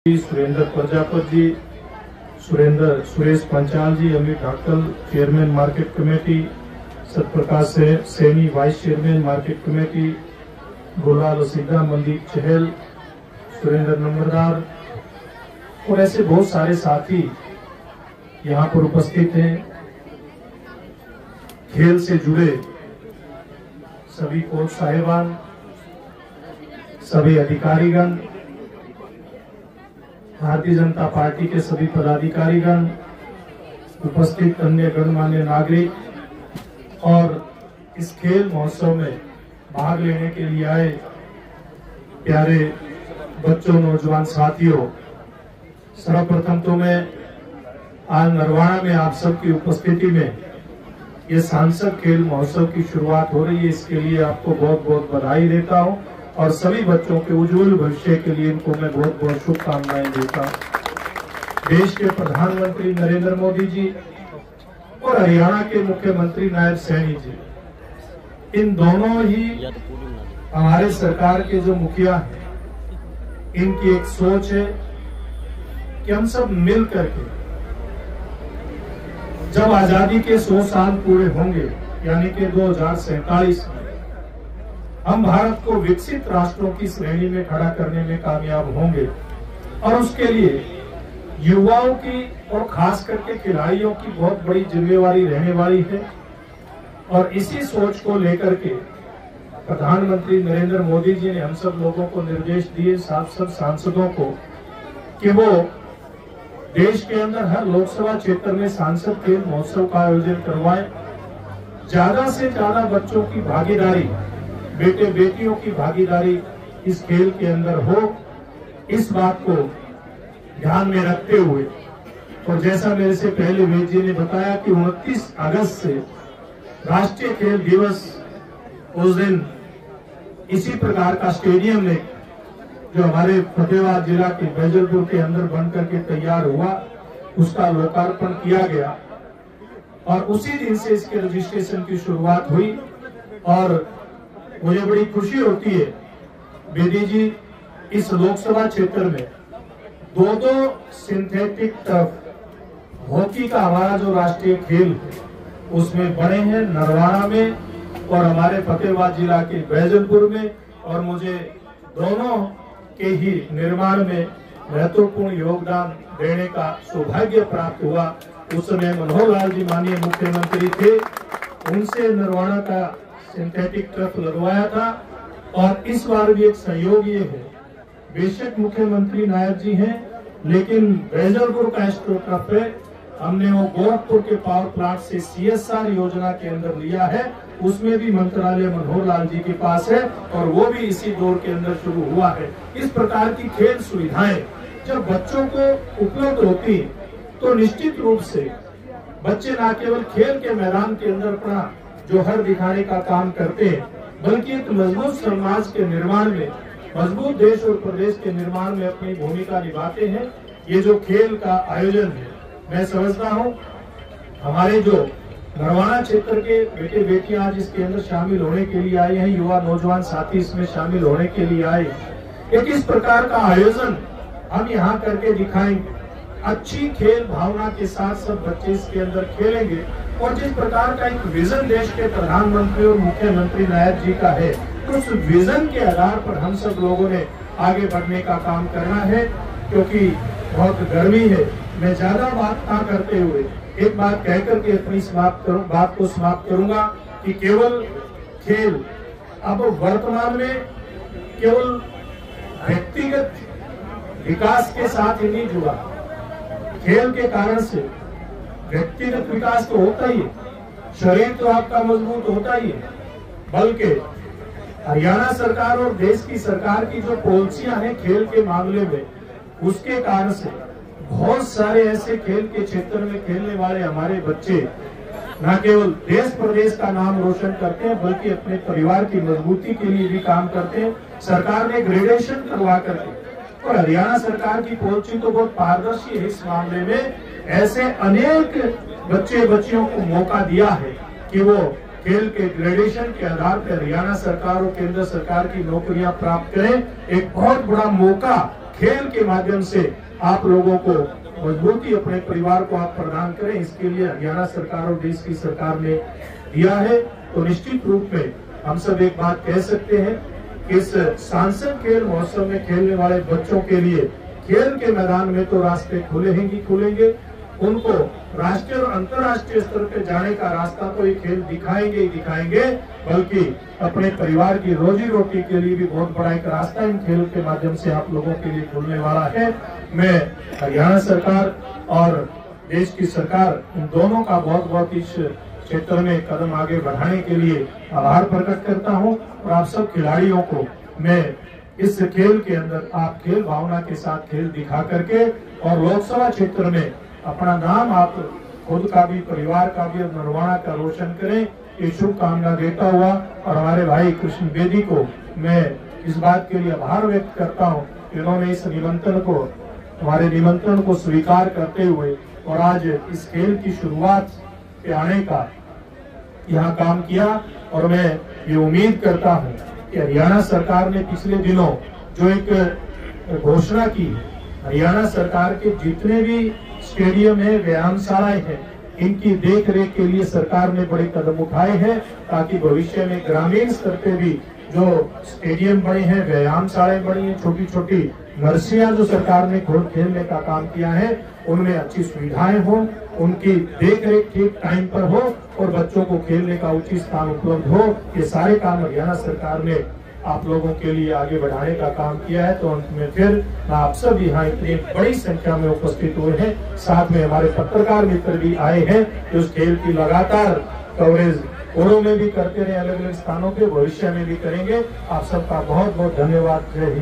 Surendra Prajapati ji, Suresh Panchal ji, Amit Dhakal chairman market committee, Satprakash Saini vice chairman market committee, Golal Siddha, Mandeep चहल, सुरेंद्र नंबरदार और ऐसे बहुत सारे साथी यहाँ पर उपस्थित हैं। खेल से जुड़े सभी कोच साहिबान, सभी अधिकारीगण, भारतीय जनता पार्टी के सभी पदाधिकारीगण, उपस्थित अन्य गणमान्य नागरिक और इस खेल महोत्सव में भाग लेने के लिए आए प्यारे बच्चों, नौजवान साथियों, सर्वप्रथम तो मैं आज नरवाना में आप सबकी उपस्थिति में ये सांसद खेल महोत्सव की शुरुआत हो रही है, इसके लिए आपको बहुत बहुत बधाई देता हूं और सभी बच्चों के उज्जवल भविष्य के लिए इनको मैं बहुत बहुत शुभकामनाएं देता हूं। देश के प्रधानमंत्री नरेंद्र मोदी जी और हरियाणा के मुख्यमंत्री नायब सैनी जी, इन दोनों ही हमारे सरकार के जो मुखिया हैं, इनकी एक सोच है कि हम सब मिल करके जब आजादी के 100 साल पूरे होंगे, यानी कि 2047 में हम भारत को विकसित राष्ट्रों की श्रेणी में खड़ा करने में कामयाब होंगे और उसके लिए युवाओं की और खास करके खिलाड़ियों की बहुत बड़ी जिम्मेवारी रहने वाली है। और इसी सोच को लेकर के प्रधानमंत्री नरेंद्र मोदी जी ने हम सब लोगों को निर्देश दिए, सब सांसदों को, कि वो देश के अंदर हर लोकसभा क्षेत्र में सांसद खेल महोत्सव का आयोजन करवाएं, ज्यादा से ज्यादा बच्चों की भागीदारी, बेटे बेटियों की भागीदारी इस खेल के अंदर हो, इस बात को ध्यान में रखते हुए, और जैसा मेरे से पहले वेद जी ने बताया कि 29 अगस्त से राष्ट्रीय खेल दिवस, उस दिन इसी प्रकार का स्टेडियम में जो हमारे फतेहाबाद जिला के बैजलपुर के अंदर बनकर के तैयार हुआ, उसका लोकार्पण किया गया और उसी दिन से इसके रजिस्ट्रेशन की शुरुआत हुई। और मुझे बड़ी खुशी होती है बेदी जी, इस लोकसभा क्षेत्र में दो सिंथेटिक टर्फ हॉकी का हमारा जो राष्ट्रीय खेल है उसमें बने हैं, नरवाना में और हमारे फतेहाबाद जिला के बैजलपुर में, और मुझे दोनों के ही निर्माण में महत्वपूर्ण योगदान देने का सौभाग्य प्राप्त हुआ। उस समय मनोहर लाल जी माननीय मुख्यमंत्री थे, उनसे नरवाना का सिंथेटिक टर्फ लगवाया था। और इस बार भी एक सहयोग ये है, बेशक मुख्यमंत्री नायब जी हैं, लेकिन बैजलपुर का एस्ट्रो टर्फ है, हमने वो गोरखपुर के पावर प्लांट से CSR योजना के अंदर लिया है, उसमें भी मंत्रालय मनोहर लाल जी के पास है और वो भी इसी दौर के अंदर शुरू हुआ है। इस प्रकार की खेल सुविधाएं जब बच्चों को उपलब्ध होती तो निश्चित रूप से बच्चे न केवल खेल के मैदान के अंदर अपना जौहर दिखाने का काम करते हैं, बल्कि एक मजबूत समाज के निर्माण में, मजबूत देश और प्रदेश के निर्माण में अपनी भूमिका निभाते हैं। ये जो खेल का आयोजन है, मैं समझता हूँ हमारे जो नरवाना क्षेत्र के बेटे बेटियां आज इसके अंदर शामिल होने के लिए आए हैं, युवा नौजवान साथी इसमें शामिल होने के लिए आए, एक इस प्रकार का आयोजन हम यहाँ करके दिखाएंगे। अच्छी खेल भावना के साथ सब बच्चे इसके अंदर खेलेंगे और जिस प्रकार का एक विजन देश के प्रधानमंत्री और मुख्यमंत्री नायब जी का है, तो उस विजन के आधार पर हम सब लोगों ने आगे बढ़ने का काम करना है। क्योंकि बहुत गर्मी है, मैं ज्यादा बात ना करते हुए एक बात कहकर के अपनी बात को समाप्त करूंगा कि केवल खेल अब वर्तमान में केवल व्यक्तिगत विकास के साथ ही नहीं जुड़ा, खेल के कारण से व्यक्तिगत विकास तो होता ही है, शरीर तो आपका मजबूत होता ही है, बल्कि हरियाणा सरकार और देश की सरकार की जो पॉलिसियां हैं खेल के मामले में, उसके कारण से बहुत सारे ऐसे खेल के क्षेत्र में खेलने वाले हमारे बच्चे न केवल देश प्रदेश का नाम रोशन करते हैं, बल्कि अपने परिवार की मजबूती के लिए भी काम करते हैं। सरकार ने ग्रेडेशन करवा करके, और हरियाणा सरकार की पॉलिसी तो बहुत पारदर्शी है इस मामले में, ऐसे अनेक बच्चे बच्चियों को मौका दिया है कि वो खेल के ग्रेडेशन के आधार पर हरियाणा सरकार और केंद्र सरकार की नौकरियां प्राप्त करें। एक बहुत बड़ा मौका खेल के माध्यम से आप लोगों को मजबूती, अपने परिवार को आप प्रदान करें, इसके लिए हरियाणा सरकार और देश की सरकार ने दिया है। तो निश्चित रूप में हम सब एक बात कह सकते हैं कि इस सांसद खेल महोत्सव में खेलने वाले बच्चों के लिए खेल के मैदान में तो रास्ते खुलेंगे, उनको राष्ट्रीय और अंतर्राष्ट्रीय स्तर पे जाने का रास्ता तो ये खेल दिखाएंगे ही दिखाएंगे, बल्कि अपने परिवार की रोजी रोटी के लिए भी बहुत बड़ा एक रास्ता इन खेल के माध्यम से आप लोगों के लिए खुलने वाला है। मैं हरियाणा सरकार और देश की सरकार इन दोनों का बहुत इस क्षेत्र में कदम आगे बढ़ाने के लिए आभार प्रकट करता हूं। और आप सब खिलाड़ियों को मैं इस खेल के अंदर आप खेल भावना के साथ खेल दिखा करके और लोकसभा क्षेत्र में अपना नाम आप खुद का भी, परिवार का भी और नरवाना का रोशन करें, ये शुभकामना देता हुआ और हमारे भाई कृष्ण बेदी को मैं इस बात के लिए आभार व्यक्त करता हूँ, इन्होंने इस हमारे निमंत्रण को स्वीकार करते हुए और आज इस खेल की शुरुआत पे आने का यहाँ काम किया। और मैं ये उम्मीद करता हूँ कि हरियाणा सरकार ने पिछले दिनों जो एक घोषणा की, हरियाणा सरकार के जितने भी स्टेडियम है, व्यायामशालाएं हैं, इनकी देख रेख के लिए सरकार ने बड़े कदम उठाए हैं, ताकि भविष्य में ग्रामीण स्तर पे भी जो स्टेडियम बने हैं, व्यायामशालाएं बनी हैं, छोटी छोटी नर्सरियां जो सरकार ने खोल खेलने का काम किया है, उनमें अच्छी सुविधाएं हो, उनकी देख रेख ठीक टाइम पर हो और बच्चों को खेलने का उचित स्थान उपलब्ध हो। ये सारे काम हरियाणा सरकार ने आप लोगों के लिए आगे बढ़ाने का काम किया है। तो अंत में फिर आप सब यहाँ इतनी बड़ी संख्या में उपस्थित हुए हैं, साथ में हमारे पत्रकार मित्र भी आए हैं जो इस खेल की लगातार कवरेज कोरों में भी करते रहे, अलग अलग स्थानों पे, भविष्य में भी करेंगे। आप सबका बहुत धन्यवाद। जय हिंद।